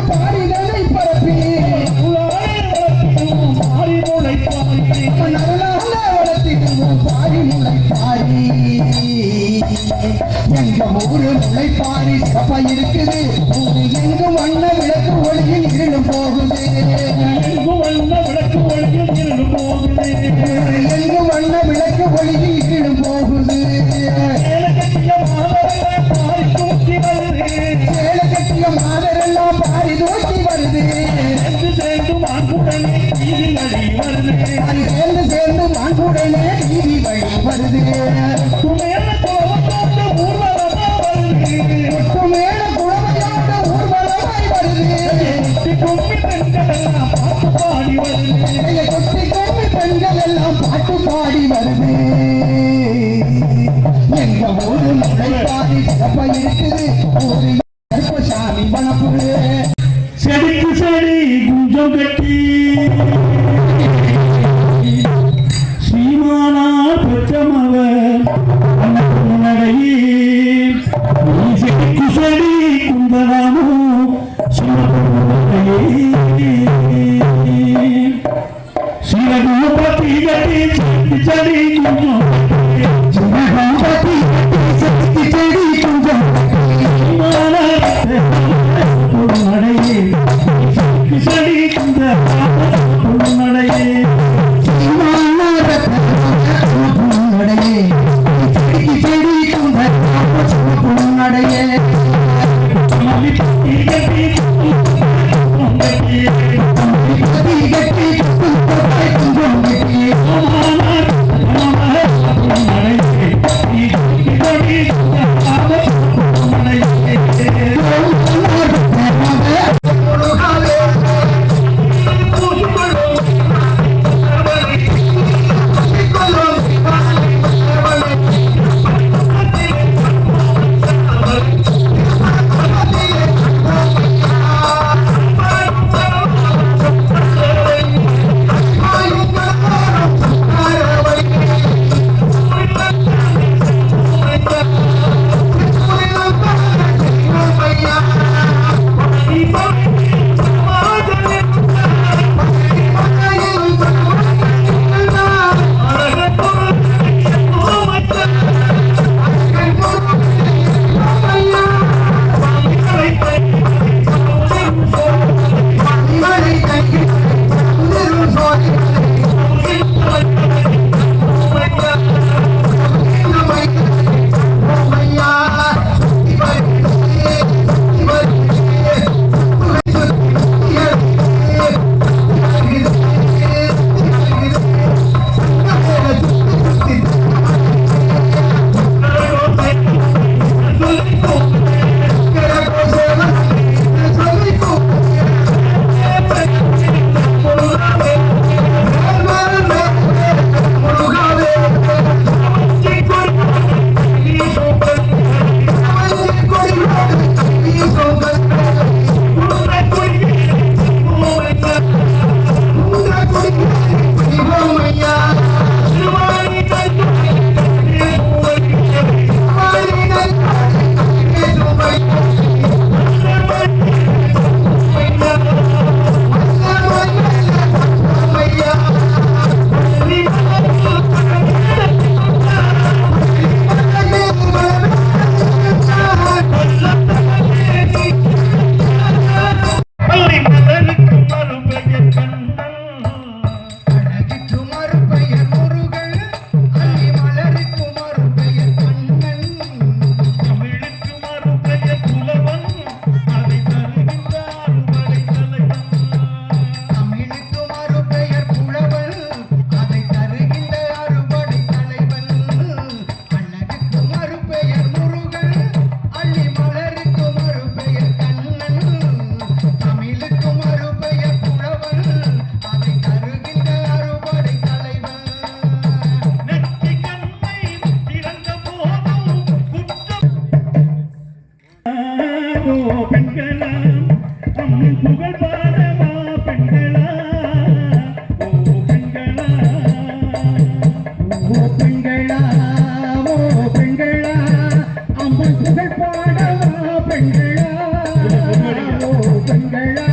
பாரிதனை பரப்பி பாரி முளைப்பாரி நல்லால வளர்த்திடுவோம் பாரி முளைப்பாரி எங்க ஊரு முளைப்பாரி சிறப்பா இருக்குது எங்கும் வண்ண விளக்கு ஒளியில் இருளும் போகுது எங்கும் வண்ண விளக்கு ஒளியில் இருளும் போகுது எங்கும் வண்ண விளக்கு ஒளியில் இருளும் போகுது மாதரெல்லாம் பாரி தூக்கி வருது சேர்ந்து மான்குடனே வீதி வழி வருது மேல குழமையோட ஊர்வலமாய் வருது கொட்டி கொம்மி பெண்கள் எல்லாம் பாட்டு பாடி வருது எங்க ஊரு முளைப்பாரி சிறப்பா இருக்குது ஒரு கருப்பசாமி வனப்பு செடிக்கு செடி குஞ்சம் கட்டி ஸ்ரீமானா பச்சமவர் நடையே செடிக்கு செடி குந்தராமோ சிவகோபதி கட்டி செடி செடி குஞ்சம் சிவகோபதி கட்டி செடி குஞ்சம் நடையே செடி குந்த நடையே பெண்களா கண்களா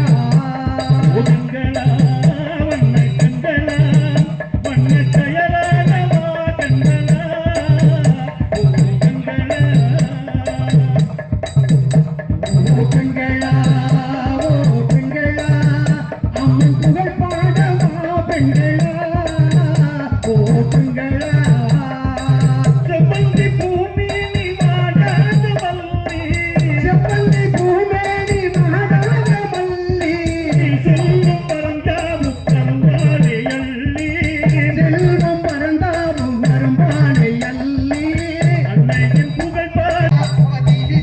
கண்களா வண்ண கண்களா வண்ண கயலானவா கண்களா கண்களா பெண்களா ஓ பெண்களா அம்மன் புகழ் பாடவா பெண்களா ஓ பெண்களா செவ்வந்தி பூமேனி வாடாத வள்ளி செவ்வந்தி பூமேனி மாடாத மல்லி செல்வம் பரந்தாவும் கருவாடை அள்ளி செல்வம் பரந்தாவும் அரும்பானை அள்ளி அன்னையின் புகழ் பாட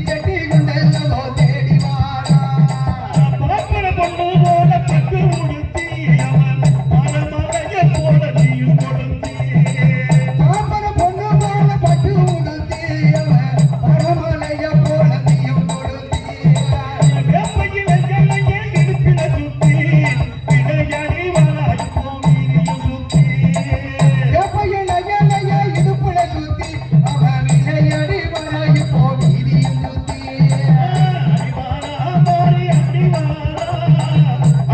செட்டி கொண்டெல்லவோ தேடி வாரா பாப்பன பொண்ணு போல பட்டு உடுத்தி அவன் மலமலைய போல நீயும் கொடுத்தி பாப்பன பொண்ணு போல பட்டு உடுத்தியவ பரமலைய போல நீயும் கொடுத்திய வேப்பையில ஜலைய இடுப்பில சுத்தி இடையறி வராய் போவீரியும் சுத்தி எப்பையில எல்லைய இடுப்புல சுத்தி அவ வினையடி வராய் போ வீதியும் சுத்தி அடிவாரா மாறி அடிவாரா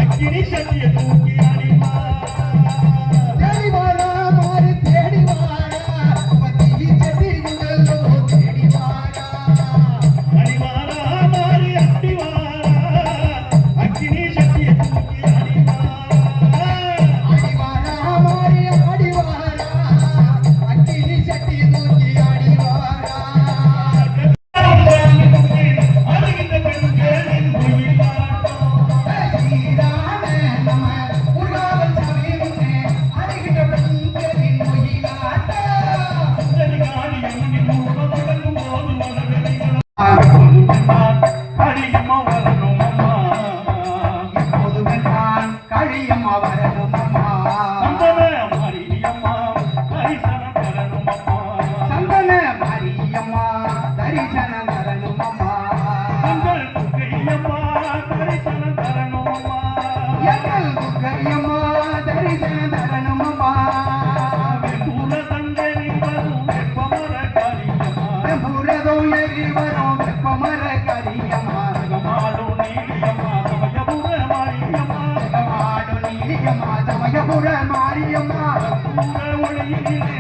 அக்கினி சத்திய தூக்கி அடிவாரா தேடி வாரா மாறி தேடி வாரா பத்தி செட்டி கொண்டெல்லவோ தேடி வாரா அடிவாரா மாறி அடிவாரா அக்கினி சத்திய தூக்கி அடிவாரா அடிவாரா மாறி ஆடிவாரா அக்கினி சட்டி தூக்கி ஆடிவாரா அருகின்ற பெண்களின் உயிராட்டம் சீரான நம முருகாவல் சாமி முன்னே அருகின்ற பெண்களின் மொழியாட்டம் சுந்தரிகாளி எண்ணின் ரூபம் தொடங்கும் போது மனதில் அடியம்மா வரணும் அம்மா இப்போது வென்றான் களியம்மா வரணும் அம்மா சந்தன மாரியம்மா தரிசனம் தரணும் அம்மா சந்தன மாரியம்மா தரிசனம் தரணும் அம்மா தங்கள் துர்க்கையம்மா தரிசனம் தரணும் அம்மா எங்கள் துர்க்கையம்மா தரிசனம் தரணும் அம்மா வெப்பூர தந்தரி வரும் வெப்பமர காரியம்மா புரதம் எரி வரும் வெப்பமர கரியம்மா மாடு நீலியம்மா சமயபுர மாரியம்மா மாடு நீலியம்மா சமயபுர மாரியம்மா பூர ஒளியிலே